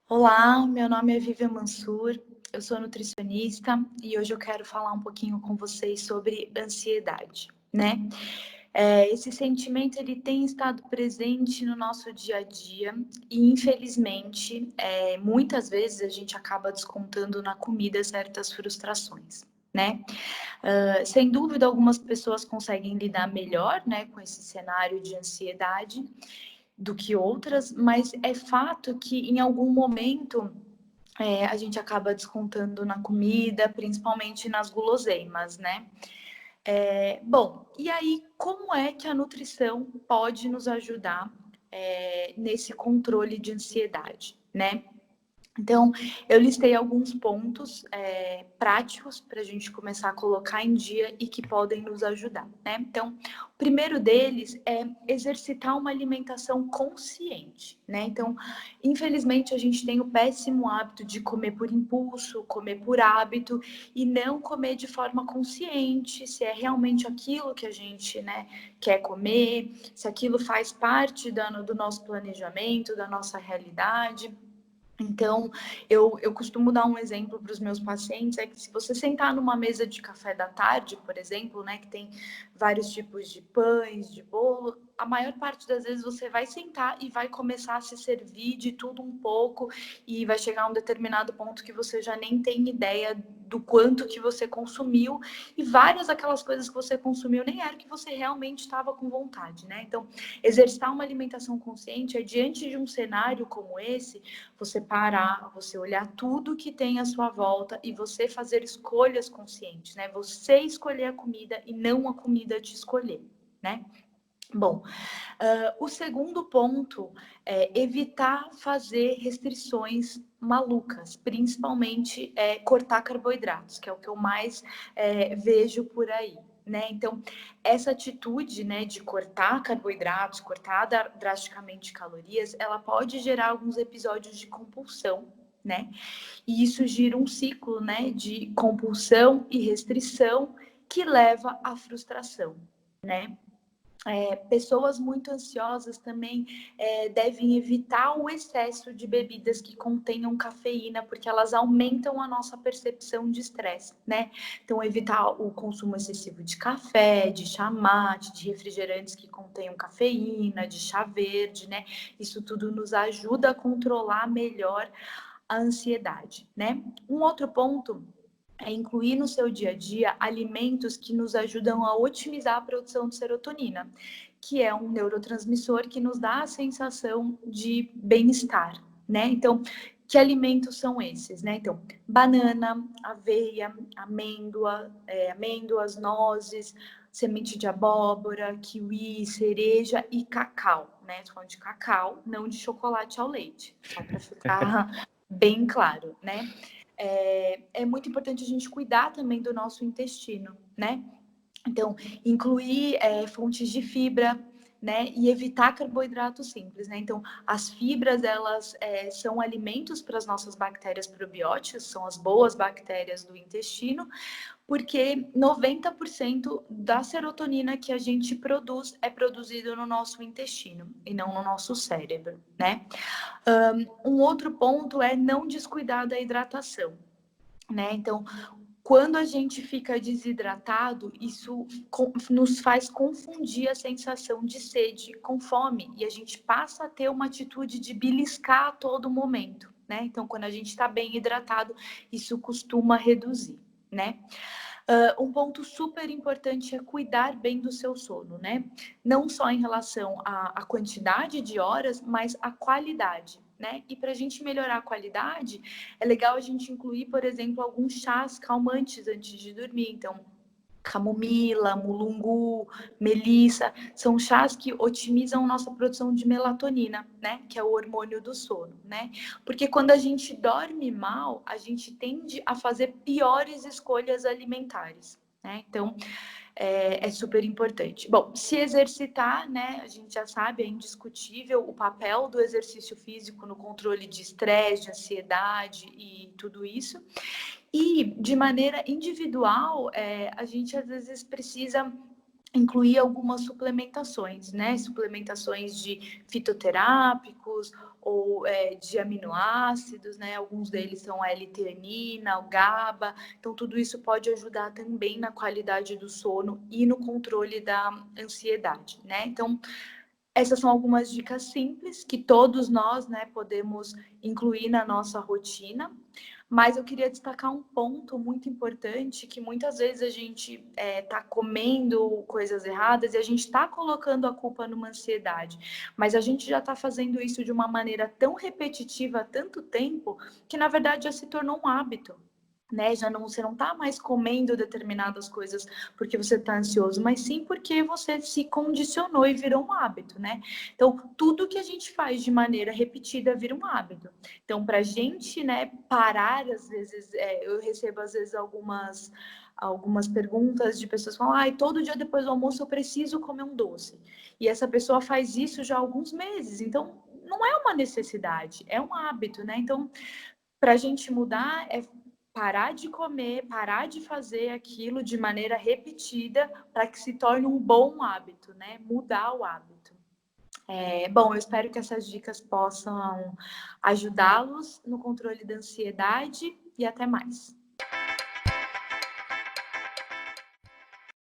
Olá, meu nome é Vivian Mansur, eu sou nutricionista e hoje eu quero falar um pouquinho com vocês sobre ansiedade, né? Esse sentimento ele tem estado presente no nosso dia a dia e infelizmente muitas vezes a gente acaba descontando na comida certas frustrações, né? Sem dúvida algumas pessoas conseguem lidar melhor, né, com esse cenário de ansiedade do que outras, mas é fato que em algum momento a gente acaba descontando na comida, principalmente nas guloseimas, né? Bom, e aí como é que a nutrição pode nos ajudar nesse controle de ansiedade, né? Então, eu listei alguns pontos práticos para a gente começar a colocar em dia e que podem nos ajudar, né? Então, o primeiro deles é exercitar uma alimentação consciente, né? Então, infelizmente, a gente tem o péssimo hábito de comer por impulso, comer por hábito e não comer de forma consciente, se é realmente aquilo que a gente, né, quer comer, se aquilo faz parte do nosso planejamento, da nossa realidade. Então, eu costumo dar um exemplo para os meus pacientes, é que se você sentar numa mesa de café da tarde, por exemplo, né, que tem vários tipos de pães, de bolo, a maior parte das vezes você vai sentar e vai começar a se servir de tudo um pouco e vai chegar a um determinado ponto que você já nem tem ideia do quanto que você consumiu e várias daquelas coisas que você consumiu nem era que você realmente estava com vontade, né? Então, exercitar uma alimentação consciente é diante de um cenário como esse, você parar, você olhar tudo que tem à sua volta e você fazer escolhas conscientes, né? Você escolher a comida e não a comida te escolher, né? Bom, o segundo ponto é evitar fazer restrições malucas, principalmente cortar carboidratos, que é o que eu mais vejo por aí. Né? Então, essa atitude, né, de cortar carboidratos, cortar drasticamente calorias, ela pode gerar alguns episódios de compulsão, né? E isso gira um ciclo, né, de compulsão e restrição que leva à frustração, né? Pessoas muito ansiosas também devem evitar o excesso de bebidas que contenham cafeína, porque elas aumentam a nossa percepção de estresse, né? Então, evitar o consumo excessivo de café, de chá mate, de refrigerantes que contenham cafeína, de chá verde, né? Isso tudo nos ajuda a controlar melhor a ansiedade, né? Um outro ponto é incluir no seu dia a dia alimentos que nos ajudam a otimizar a produção de serotonina, que é um neurotransmissor que nos dá a sensação de bem-estar, né? Então, que alimentos são esses, né? Então, banana, aveia, amêndoas, nozes, semente de abóbora, kiwi, cereja e cacau, né? Tô falando de cacau, não de chocolate ao leite, só para ficar bem claro, né? É muito importante a gente cuidar também do nosso intestino, né? Então, incluir fontes de fibra, né? E evitar carboidratos simples, né? Então, as fibras, elas são alimentos para as nossas bactérias probióticas, são as boas bactérias do intestino, porque 90% da serotonina que a gente produz é produzido no nosso intestino e não no nosso cérebro, né? Um outro ponto é não descuidar da hidratação, né? Então, quando a gente fica desidratado, isso nos faz confundir a sensação de sede com fome e a gente passa a ter uma atitude de beliscar a todo momento, né? Então, quando a gente está bem hidratado, isso costuma reduzir, né? Um ponto super importante é cuidar bem do seu sono, né? Não só em relação à quantidade de horas, mas a qualidade, né? E para a gente melhorar a qualidade, é legal a gente incluir, por exemplo, alguns chás calmantes antes de dormir. Então, camomila, mulungu, melissa, são chás que otimizam nossa produção de melatonina, né? Que é o hormônio do sono, né? Porque quando a gente dorme mal, a gente tende a fazer piores escolhas alimentares, né? Então, é super importante. Bom, se exercitar, né? A gente já sabe, é indiscutível o papel do exercício físico no controle de estresse, de ansiedade e tudo isso. E, de maneira individual, a gente às vezes precisa incluir algumas suplementações, né? Suplementações de fitoterápicos ou de aminoácidos, né? Alguns deles são a L-teanina, o GABA. Então, tudo isso pode ajudar também na qualidade do sono e no controle da ansiedade, né? Então, essas são algumas dicas simples que todos nós, né, podemos incluir na nossa rotina. Mas eu queria destacar um ponto muito importante, que muitas vezes a gente está comendo coisas erradas e a gente está colocando a culpa numa ansiedade. Mas a gente já está fazendo isso de uma maneira tão repetitiva há tanto tempo, que na verdade já se tornou um hábito. Né? Você não está mais comendo determinadas coisas porque você está ansioso, mas sim porque você se condicionou e virou um hábito, né? Então, tudo que a gente faz de maneira repetida vira um hábito. Então, para a gente, né, parar, às vezes, eu recebo, às vezes, algumas perguntas de pessoas que falam, todo dia depois do almoço eu preciso comer um doce. E essa pessoa faz isso já há alguns meses. Então, não é uma necessidade, é um hábito, né? Então, para a gente mudar, é parar de comer, parar de fazer aquilo de maneira repetida para que se torne um bom hábito, né? Mudar o hábito. Bom, eu espero que essas dicas possam ajudá-los no controle da ansiedade e até mais.